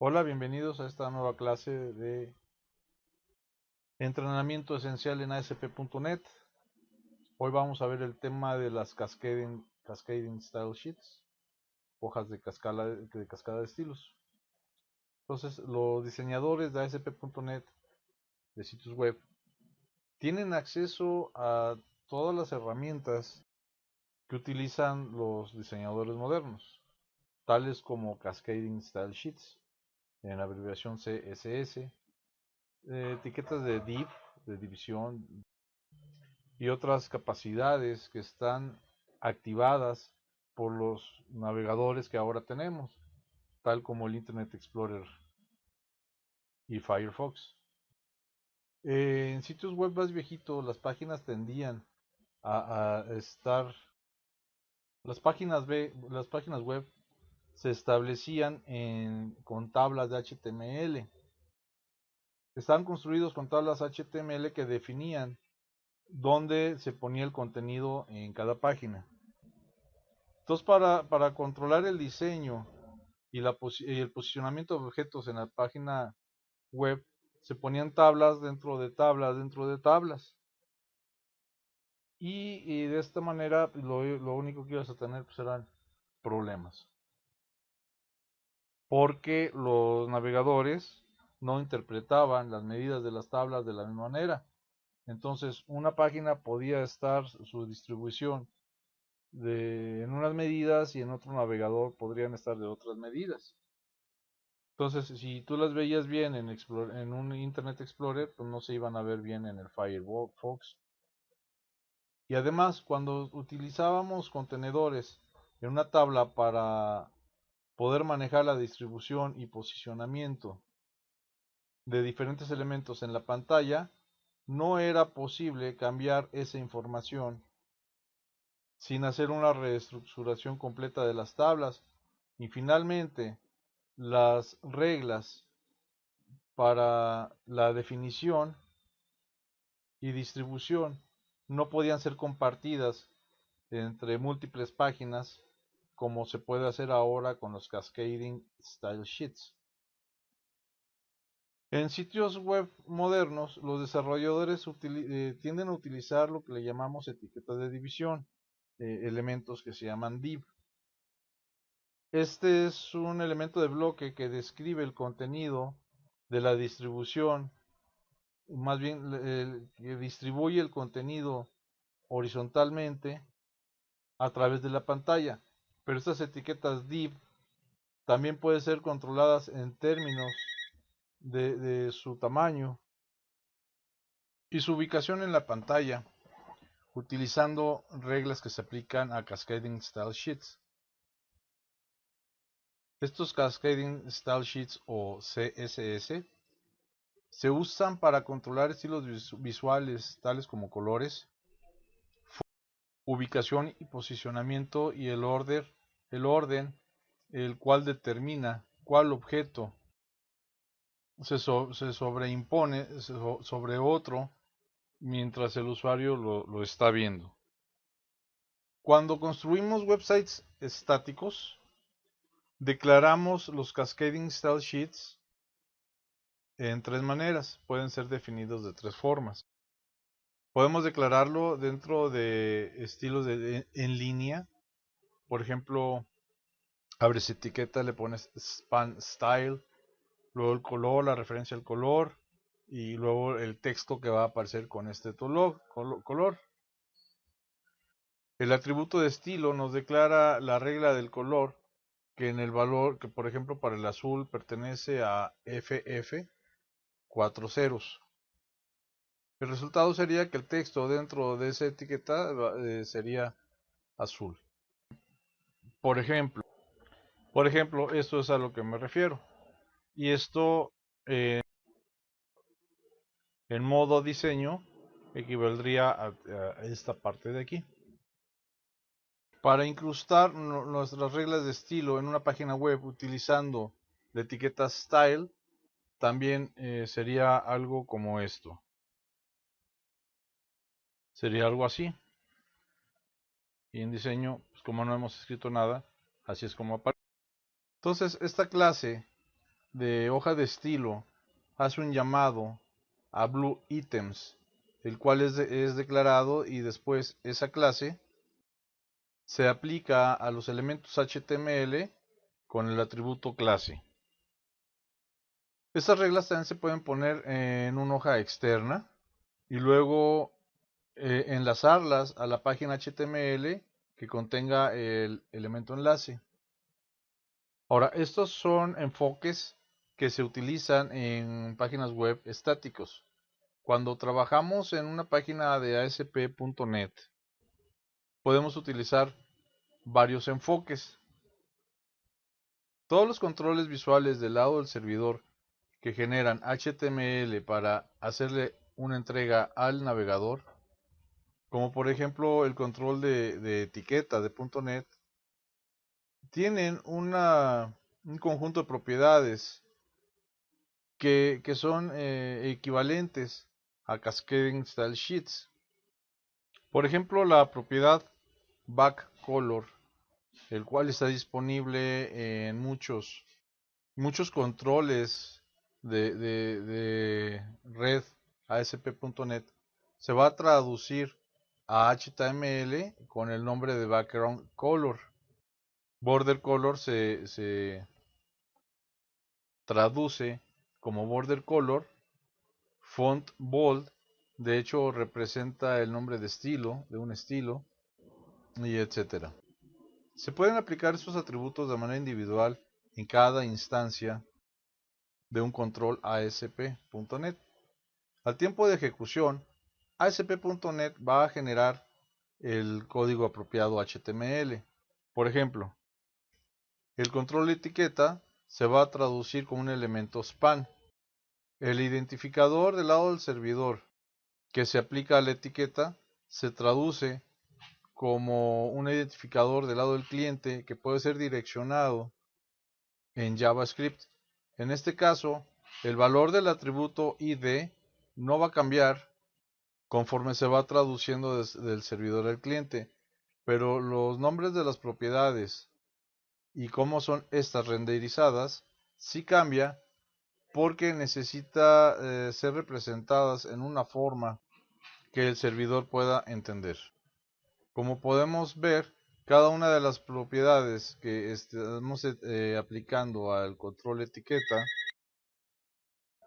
Hola, bienvenidos a esta nueva clase de entrenamiento esencial en ASP.NET. Hoy vamos a ver el tema de las Cascading Style Sheets, hojas de cascada de estilos. Entonces, los diseñadores de ASP.NET, de sitios web, tienen acceso a todas las herramientas que utilizan los diseñadores modernos, tales como Cascading Style Sheets, en abreviación CSS, etiquetas de div, de división, y otras capacidades que están activadas por los navegadores que ahora tenemos, tal como el Internet Explorer y Firefox. En sitios web más viejitos, las páginas tendían a estar, las páginas web se establecían con tablas de HTML. Estaban construidos con tablas HTML que definían dónde se ponía el contenido en cada página. Entonces, para controlar el diseño y el posicionamiento de objetos en la página web, se ponían tablas dentro de tablas dentro de tablas. Y de esta manera, pues, lo único que ibas a tener pues, eran problemas. Porque los navegadores no interpretaban las medidas de las tablas de la misma manera. Entonces, una página podía estar su distribución en unas medidas y en otro navegador podrían estar de otras medidas. Entonces, si tú las veías bien en un Internet Explorer, pues no se iban a ver bien en el Firefox. Y además, cuando utilizábamos contenedores en una tabla para poder manejar la distribución y posicionamiento de diferentes elementos en la pantalla, no era posible cambiar esa información sin hacer una reestructuración completa de las tablas. Y finalmente, las reglas para la definición y distribución no podían ser compartidas entre múltiples páginas como se puede hacer ahora con los Cascading Style Sheets. En sitios web modernos, los desarrolladores tienden a utilizar lo que le llamamos etiquetas de división, elementos que se llaman div. Este es un elemento de bloque que describe el contenido de la distribución, más bien que distribuye el contenido horizontalmente a través de la pantalla. Pero estas etiquetas div también pueden ser controladas en términos de su tamaño y su ubicación en la pantalla, utilizando reglas que se aplican a Cascading Style Sheets. Estos Cascading Style Sheets o CSS se usan para controlar estilos visuales tales como colores, ubicación y posicionamiento y el orden el cual determina cuál objeto se sobreimpone sobre otro mientras el usuario lo está viendo. Cuando construimos websites estáticos, declaramos los Cascading Style Sheets en tres maneras. Pueden ser definidos de tres formas. Podemos declararlo dentro de estilos en línea. Por ejemplo, abres etiqueta, le pones span style, luego el color, la referencia al color y luego el texto que va a aparecer con este color. El atributo de estilo nos declara la regla del color que en el valor que por ejemplo para el azul pertenece a FF 4 ceros. El resultado sería que el texto dentro de esa etiqueta sería azul. Por ejemplo, esto es a lo que me refiero. Y esto en modo diseño equivaldría a esta parte de aquí. Para incrustar nuestras reglas de estilo en una página web utilizando la etiqueta style, también sería algo como esto. Sería algo así. Y en diseño, pues como no hemos escrito nada, así es como aparece. Entonces, esta clase de hoja de estilo hace un llamado a blue items, el cual es declarado, y después esa clase se aplica a los elementos HTML con el atributo clase. Estas reglas también se pueden poner en una hoja externa y luego enlazarlas a la página HTML que contenga el elemento enlace. Ahora, estos son enfoques que se utilizan en páginas web estáticos. Cuando trabajamos en una página de ASP.NET, podemos utilizar varios enfoques. Todos los controles visuales del lado del servidor que generan HTML para hacerle una entrega al navegador, como por ejemplo el control de etiqueta de .NET, tienen un conjunto de propiedades que son equivalentes a Cascading Style Sheets. Por ejemplo, la propiedad backColor, el cual está disponible en muchos controles de red ASP.NET, se va a traducir a HTML con el nombre de background color. Border color se traduce como border color. Font bold, de hecho, representa el nombre de estilo, de un estilo, y etcétera. Se pueden aplicar estos atributos de manera individual en cada instancia de un control ASP.NET. Al tiempo de ejecución, ASP.NET va a generar el código apropiado HTML. Por ejemplo, el control etiqueta se va a traducir como un elemento span. El identificador del lado del servidor que se aplica a la etiqueta se traduce como un identificador del lado del cliente que puede ser direccionado en JavaScript. En este caso, el valor del atributo ID no va a cambiar conforme se va traduciendo del servidor al cliente, pero los nombres de las propiedades y cómo son estas renderizadas sí cambia, porque necesita ser representadas en una forma que el servidor pueda entender. Como podemos ver, cada una de las propiedades que estamos aplicando al control etiqueta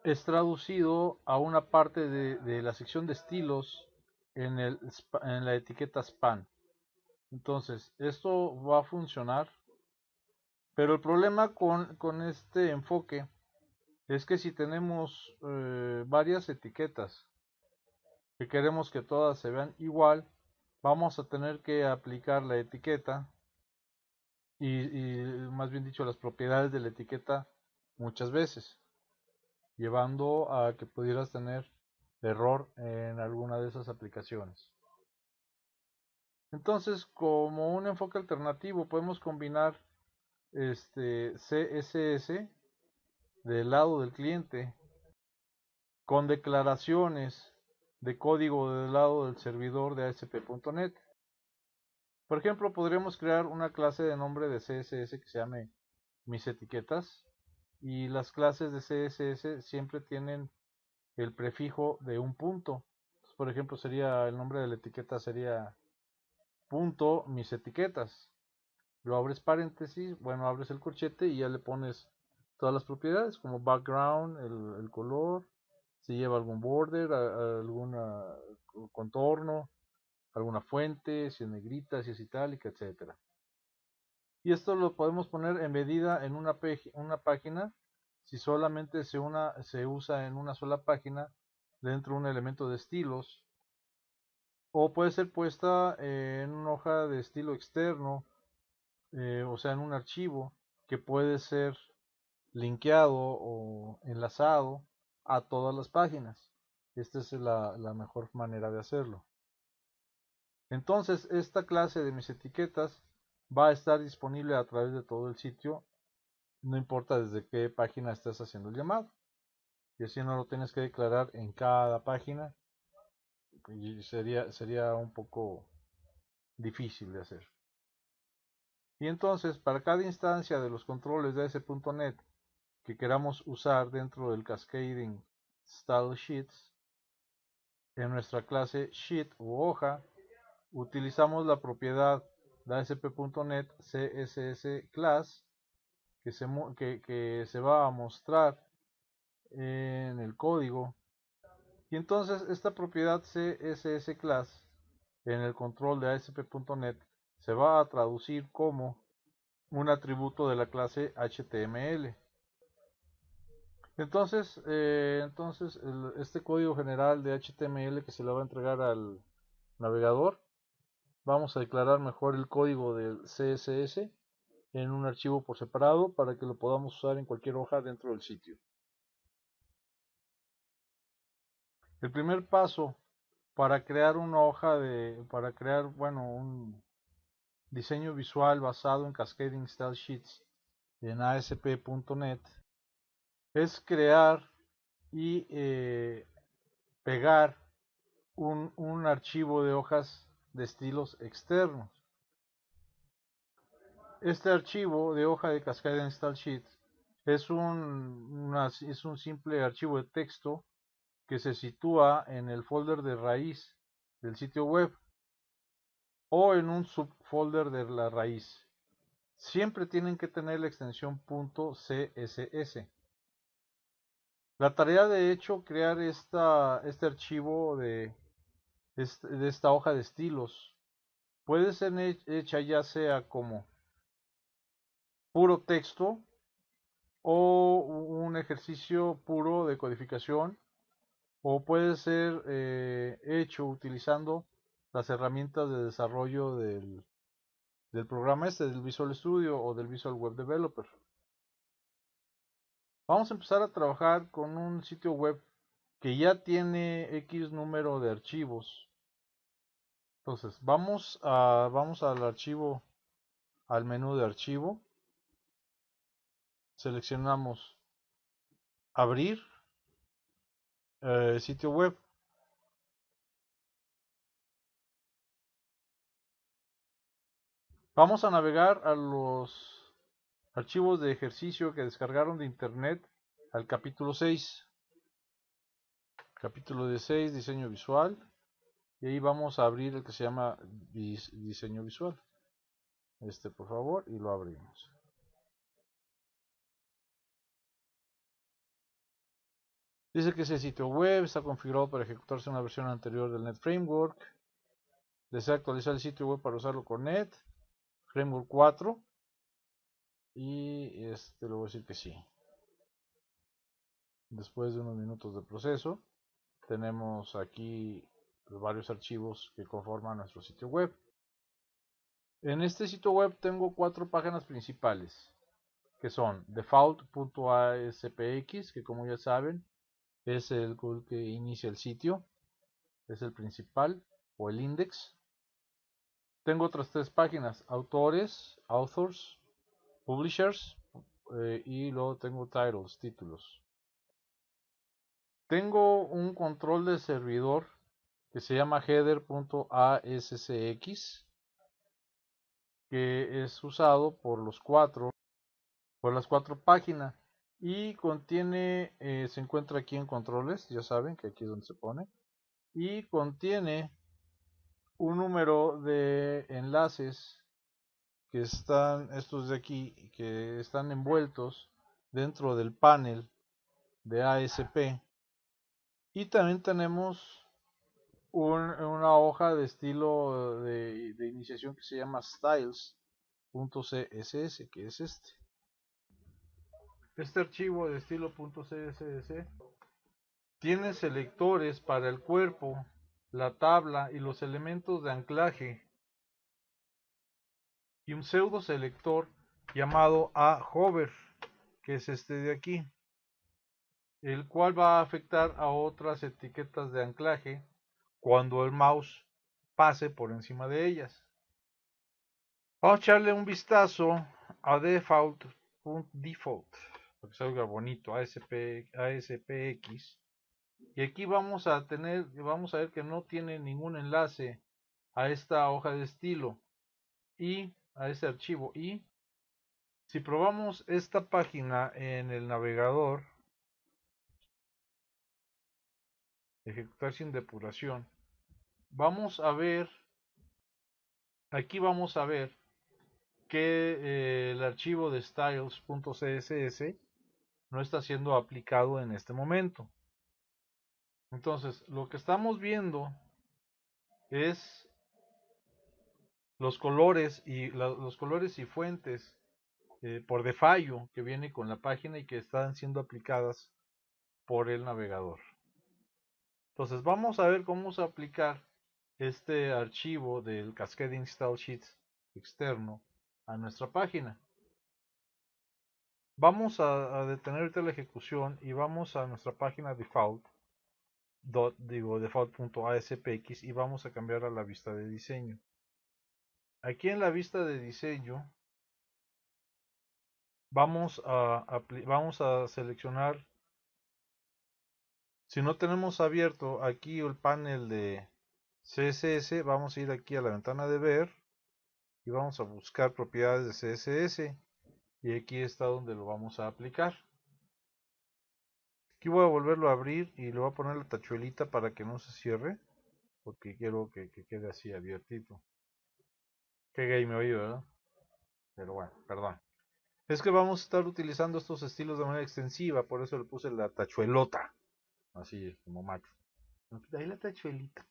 es traducido a una parte de la sección de estilos en la etiqueta span. Entonces, esto va a funcionar, pero el problema con este enfoque es que si tenemos varias etiquetas que queremos que todas se vean igual, vamos a tener que aplicar la etiqueta y más bien dicho las propiedades de la etiqueta muchas veces, llevando a que pudieras tener error en alguna de esas aplicaciones. Entonces, como un enfoque alternativo, podemos combinar CSS del lado del cliente con declaraciones de código del lado del servidor de ASP.NET. Por ejemplo, podríamos crear una clase de nombre de CSS que se llame mis etiquetas, y las clases de CSS siempre tienen el prefijo de un punto. Entonces, por ejemplo, sería el nombre de la etiqueta sería punto mis etiquetas. Lo abres paréntesis, bueno, abres el corchete y ya le pones todas las propiedades como background, el color, si lleva algún border, algún contorno, alguna fuente, si es negrita, si es itálica, etcétera. Y esto lo podemos poner en medida en una página, si solamente se usa en una sola página dentro de un elemento de estilos, o puede ser puesta en una hoja de estilo externo, o sea, en un archivo que puede ser linkeado o enlazado a todas las páginas. Esta es la mejor manera de hacerlo. Entonces, esta clase de mis etiquetas va a estar disponible a través de todo el sitio, no importa desde qué página estés haciendo el llamado. Y así no lo tienes que declarar en cada página, y sería un poco difícil de hacer. Y entonces, para cada instancia de los controles de AS.NET que queramos usar dentro del Cascading Style Sheets, en nuestra clase Sheet u hoja, utilizamos la propiedad de ASP.NET CSS Class que se va a mostrar en el código. Y entonces esta propiedad CSS Class en el control de ASP.NET se va a traducir como un atributo de la clase HTML. Entonces, este código general de HTML que se le va a entregar al navegador, vamos a declarar mejor el código del CSS en un archivo por separado para que lo podamos usar en cualquier hoja dentro del sitio. El primer paso para crear una hoja un diseño visual basado en Cascading Style Sheets en ASP.NET es crear y pegar un archivo de hojas de estilos externos. Este archivo de hoja de Cascading Style Sheets es un simple archivo de texto que se sitúa en el folder de raíz del sitio web o en un subfolder de la raíz. Siempre tienen que tener la extensión .css. La tarea de hecho crear este archivo de esta hoja de estilos puede ser hecha ya sea como puro texto o un ejercicio puro de codificación, o puede ser hecho utilizando las herramientas de desarrollo del programa del Visual Studio o del Visual Web Developer. Vamos a empezar a trabajar con un sitio web que ya tiene X número de archivos. Entonces, vamos al archivo, al menú de archivo, seleccionamos abrir sitio web. Vamos a navegar a los archivos de ejercicio que descargaron de internet al capítulo 6. Capítulo 16, diseño visual. Y ahí vamos a abrir el que se llama diseño visual. Por favor, y lo abrimos. Dice que ese sitio web está configurado para ejecutarse una versión anterior del Net Framework. Desea actualizar el sitio web para usarlo con Net Framework 4. Y le voy a decir que sí. Después de unos minutos de proceso, tenemos aquí varios archivos que conforman nuestro sitio web. En este sitio web tengo 4 páginas principales, que son default.aspx, que como ya saben es el que inicia el sitio, es el principal o el index. Tengo otras 3 páginas, autores, authors, publishers, y luego tengo titles, títulos. Tengo un control de servidor que se llama header.aspx, que es usado por las 4 páginas y contiene, se encuentra aquí en controles, ya saben que aquí es donde se pone, y contiene un número de enlaces que están, estos de aquí, que están envueltos dentro del panel de ASP. Y también tenemos una hoja de estilo de iniciación que se llama styles.css, que es este archivo de estilo.css tiene selectores para el cuerpo, la tabla y los elementos de anclaje, y un pseudo selector llamado aHover, que es este de aquí, el cual va a afectar a otras etiquetas de anclaje cuando el mouse pase por encima de ellas. Vamos a echarle un vistazo a default, para que salga bonito, ASPX. Y aquí vamos a ver que no tiene ningún enlace a esta hoja de estilo y a este archivo, y Si probamos esta página en el navegador, ejecutar sin depuración, vamos a ver, aquí vamos a ver que el archivo de styles.css no está siendo aplicado en este momento. Entonces, lo que estamos viendo es los colores y fuentes por defallo que viene con la página y que están siendo aplicadas por el navegador. Entonces, vamos a ver cómo se aplicar este archivo del Cascading Style Sheets externo a nuestra página. Vamos a detener ahorita la ejecución y vamos a nuestra página default.aspx y vamos a cambiar a la vista de diseño. Aquí en la vista de diseño vamos a seleccionar, si no tenemos abierto aquí el panel de CSS, vamos a ir aquí a la ventana de ver y vamos a buscar propiedades de CSS y aquí está donde lo vamos a aplicar. Aquí voy a volverlo a abrir y le voy a poner la tachuelita para que no se cierre, porque quiero que quede así abiertito. Qué gay me oí, ¿verdad? Pero bueno, perdón. Es que vamos a estar utilizando estos estilos de manera extensiva, por eso le puse la tachuelota, así como macho. Ahí la tachuelita.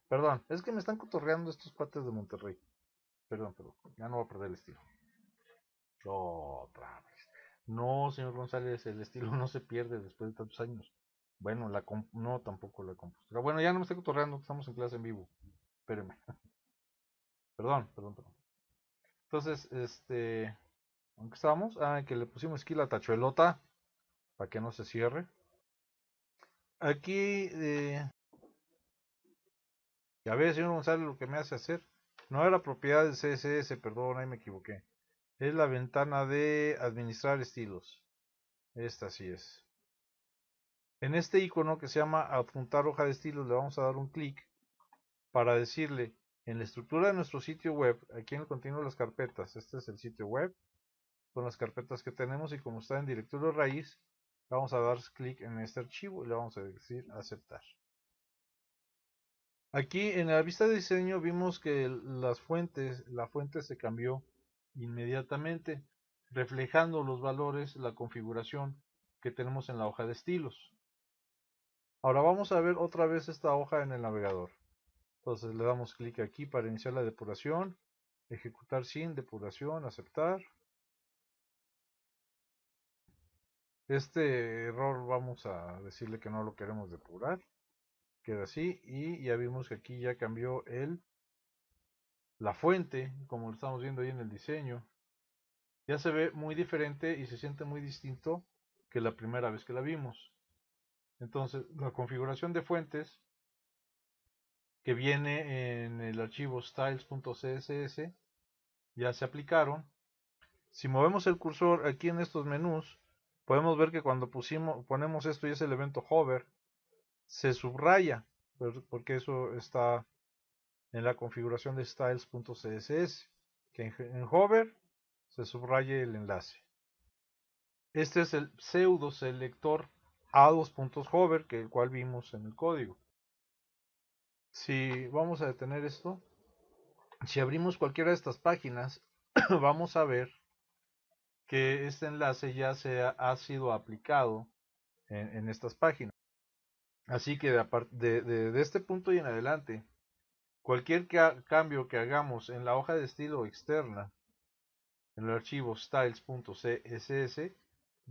Perdón, es que me están cotorreando estos cuates de Monterrey. Perdón, ya no voy a perder el estilo. Otra vez. No, señor González, el estilo no se pierde después de tantos años. Bueno, no, tampoco la compostura. Bueno, ya no me estoy cotorreando, estamos en clase en vivo. Espérenme. Perdón. Entonces, ¿aunque estábamos? Ah, que le pusimos aquí la tachuelota para que no se cierre. Aquí, ya ve, señor González, lo que me hace hacer. No era propiedad de CSS, perdón, ahí me equivoqué. Es la ventana de administrar estilos. Esta sí es. En este icono que se llama adjuntar hoja de estilos le vamos a dar un clic para decirle en la estructura de nuestro sitio web, aquí en el contenido de las carpetas, este es el sitio web con las carpetas que tenemos y como está en directorio raíz, vamos a dar clic en este archivo y le vamos a decir aceptar. Aquí en la vista de diseño vimos que la fuente se cambió inmediatamente, reflejando los valores, la configuración que tenemos en la hoja de estilos. Ahora vamos a ver otra vez esta hoja en el navegador. Entonces le damos clic aquí para iniciar la depuración, ejecutar sin depuración, aceptar. Este error vamos a decirle que no lo queremos depurar. Queda así y ya vimos que aquí ya cambió la fuente, como lo estamos viendo ahí en el diseño. Ya se ve muy diferente y se siente muy distinto que la primera vez que la vimos. Entonces la configuración de fuentes que viene en el archivo styles.css ya se aplicaron. Si movemos el cursor aquí en estos menús, podemos ver que cuando ponemos esto y es el evento hover, se subraya, porque eso está en la configuración de styles.css, que en hover se subraye el enlace. Este es el pseudo selector a2.hover, que el cual vimos en el código. Si vamos a detener esto, si abrimos cualquiera de estas páginas, vamos a ver que este enlace ya ha sido aplicado en estas páginas. Así que de este punto y en adelante, cualquier cambio que hagamos en la hoja de estilo externa, en el archivo styles.css,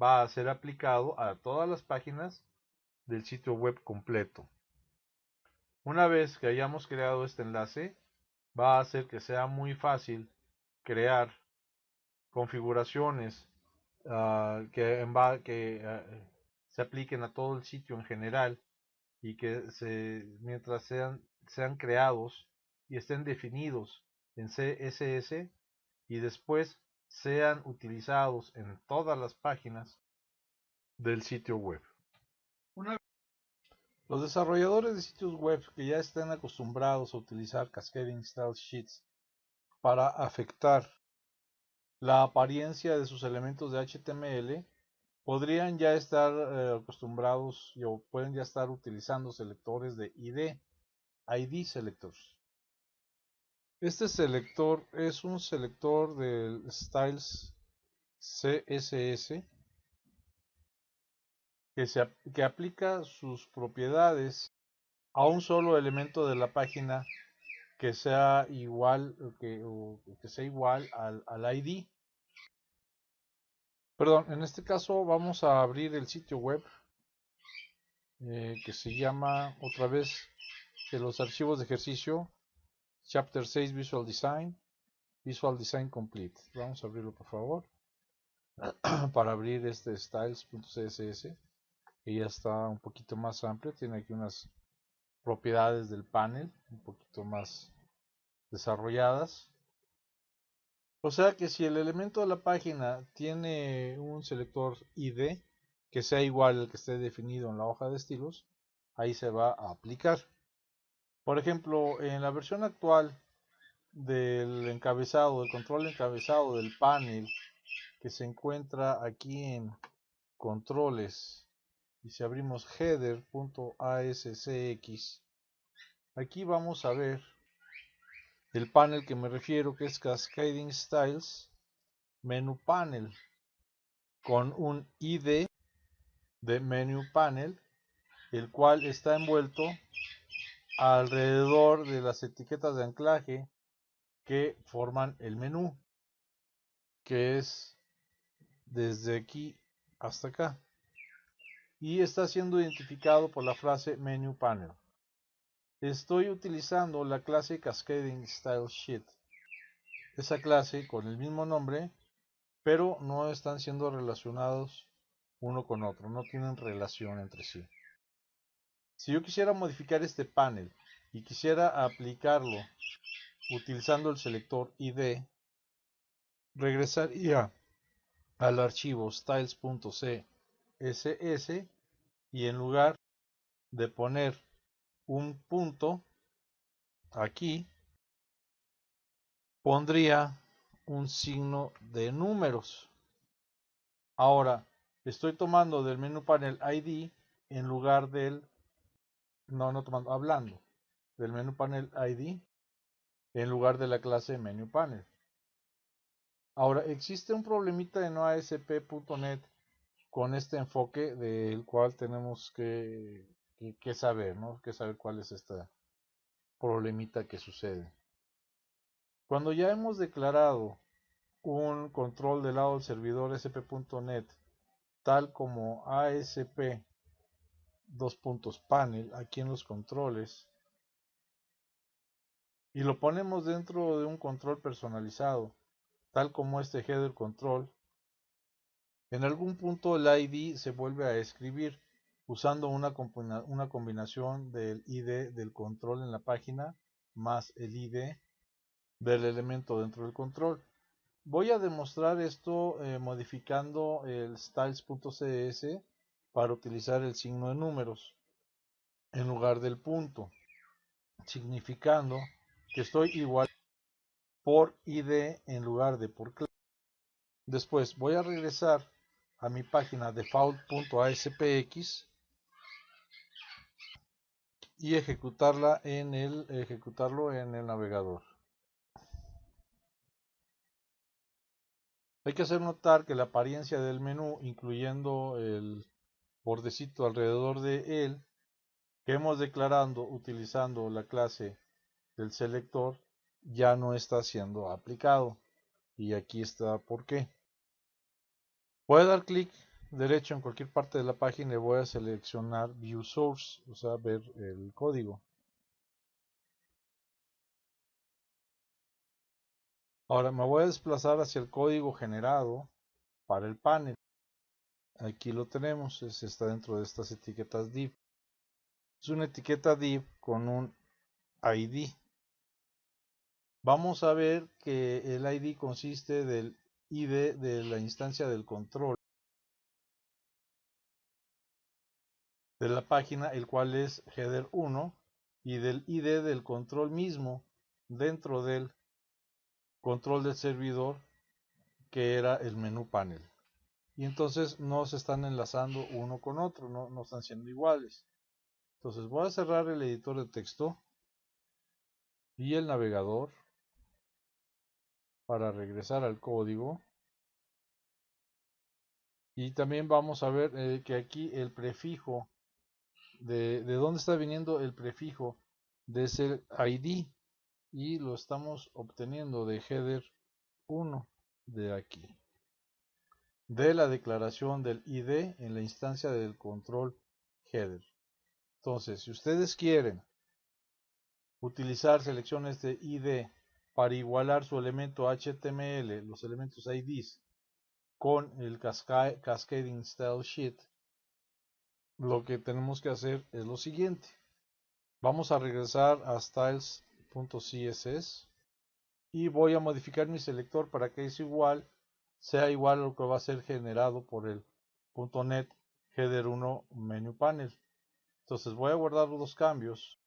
va a ser aplicado a todas las páginas del sitio web completo. Una vez que hayamos creado este enlace, va a hacer que sea muy fácil crear configuraciones que se apliquen a todo el sitio en general y que mientras sean creados y estén definidos en CSS y después sean utilizados en todas las páginas del sitio web. Los desarrolladores de sitios web que ya estén acostumbrados a utilizar Cascading Style Sheets para afectar la apariencia de sus elementos de HTML, podrían ya estar acostumbrados o pueden ya estar utilizando selectores de ID selectors. Este selector es un selector del Styles CSS que aplica sus propiedades a un solo elemento de la página que sea igual que sea igual al ID. Perdón, en este caso vamos a abrir el sitio web que se llama otra vez de los archivos de ejercicio Chapter 6 Visual Design Complete. Vamos a abrirlo por favor para abrir este styles.css que ya está un poquito más amplio, tiene aquí unas propiedades del panel un poquito más desarrolladas. O sea que si el elemento de la página tiene un selector ID que sea igual al que esté definido en la hoja de estilos, ahí se va a aplicar. Por ejemplo, en la versión actual del encabezado, del control encabezado del panel que se encuentra aquí en controles y si abrimos header.ascx, aquí vamos a ver el panel que me refiero, que es Cascading Styles Menu Panel, con un ID de Menu Panel, el cual está envuelto alrededor de las etiquetas de anclaje que forman el menú, que es desde aquí hasta acá, y está siendo identificado por la frase Menu Panel. Estoy utilizando la clase Cascading Style Sheet, esa clase con el mismo nombre, pero no están siendo relacionados uno con otro, no tienen relación entre sí. Si yo quisiera modificar este panel y quisiera aplicarlo utilizando el selector ID, regresaría al archivo styles.css y en lugar de poner un punto aquí, pondría un signo de números. Ahora, estoy tomando del menú panel ID en lugar del, no tomando, hablando del menú panel ID en lugar de la clase menu panel. Ahora, existe un problemita en ASP.NET con este enfoque del cual tenemos que saber, ¿no? Que saber cuál es esta problemita que sucede. Cuando ya hemos declarado un control del lado del servidor ASP.NET tal como ASP panel aquí en los controles y lo ponemos dentro de un control personalizado tal como este header control, en algún punto el ID se vuelve a escribir usando una combinación del ID del control en la página más el ID del elemento dentro del control. Voy a demostrar esto modificando el styles.cs para utilizar el signo de números en lugar del punto, significando que estoy igual por ID en lugar de por clase. Después voy a regresar a mi página default.aspx y ejecutarlo en el navegador. Hay que hacer notar que la apariencia del menú, incluyendo el bordecito alrededor de él, que hemos declarado utilizando la clase del selector, ya no está siendo aplicado. Y aquí está por qué. Voy a dar clic derecho en cualquier parte de la página y voy a seleccionar View Source, o sea, ver el código. Ahora me voy a desplazar hacia el código generado para el panel. Aquí lo tenemos, está dentro de estas etiquetas div. Es una etiqueta div con un ID. Vamos a ver que el ID consiste del ID de la instancia del control de la página, el cual es header 1, y del ID del control mismo dentro del control del servidor, que era el menú panel. Y entonces no se están enlazando uno con otro, no están siendo iguales. Entonces voy a cerrar el editor de texto y el navegador para regresar al código. Y también vamos a ver que aquí el prefijo, de dónde está viniendo el prefijo de ese ID, y lo estamos obteniendo de header 1 de aquí, de la declaración del ID en la instancia del control header. Entonces, si ustedes quieren utilizar selecciones de ID para igualar su elemento HTML, los elementos IDs, con el Cascading Style Sheet, lo que tenemos que hacer es lo siguiente. Vamos a regresar a styles.css y voy a modificar mi selector para que sea igual a lo que va a ser generado por el .NET Header 1 Menu Panel. Entonces voy a guardar los dos cambios.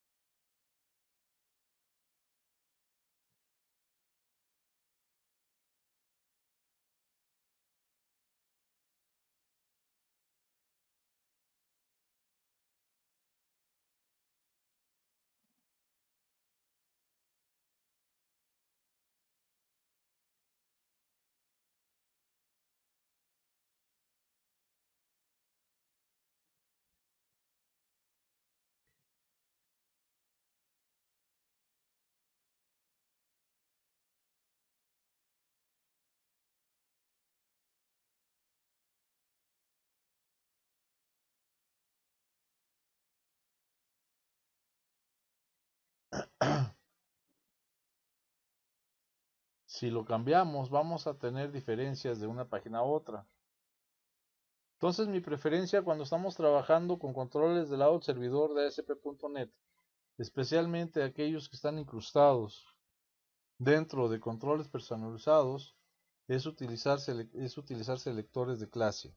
Si lo cambiamos, vamos a tener diferencias de una página a otra. Entonces mi preferencia cuando estamos trabajando con controles del lado del servidor de ASP.NET, especialmente aquellos que están incrustados dentro de controles personalizados, es utilizar selectores de clase.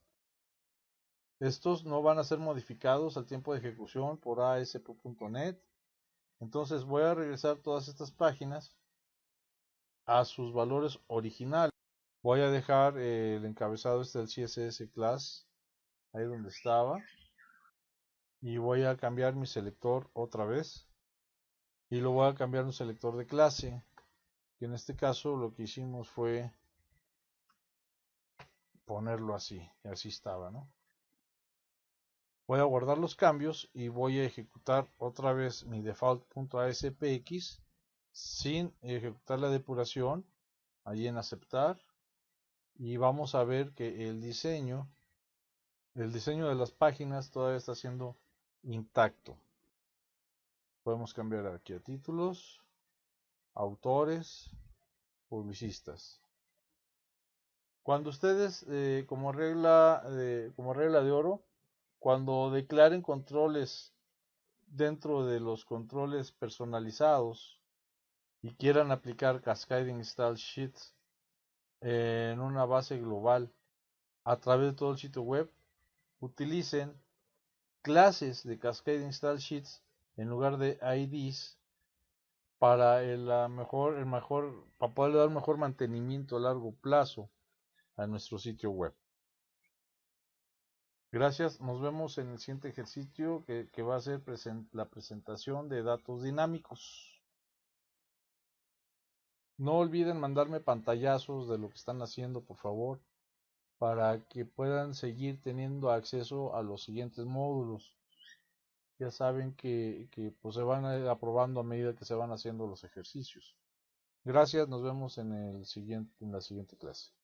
Estos no van a ser modificados al tiempo de ejecución por ASP.NET. Entonces voy a regresar todas estas páginas a sus valores originales. Voy a dejar el encabezado del CSS class ahí donde estaba, y voy a cambiar mi selector otra vez y lo voy a cambiar a un selector de clase, que en este caso lo que hicimos fue ponerlo así, y así estaba, ¿no? Voy a guardar los cambios y voy a ejecutar otra vez mi default.aspx sin ejecutar la depuración, allí en aceptar, y vamos a ver que el diseño de las páginas todavía está siendo intacto. Podemos cambiar aquí a títulos, autores, publicistas. Cuando ustedes, como regla de oro, cuando declaren controles dentro de los controles personalizados y quieran aplicar Cascading Style Sheets en una base global a través de todo el sitio web, utilicen clases de Cascading Style Sheets en lugar de IDs para para poder dar mejor mantenimiento a largo plazo a nuestro sitio web. Gracias, nos vemos en el siguiente ejercicio que va a ser la presentación de datos dinámicos. No olviden mandarme pantallazos de lo que están haciendo, por favor, para que puedan seguir teniendo acceso a los siguientes módulos. Ya saben que pues se van a ir aprobando a medida que se van haciendo los ejercicios. Gracias, nos vemos en la siguiente clase.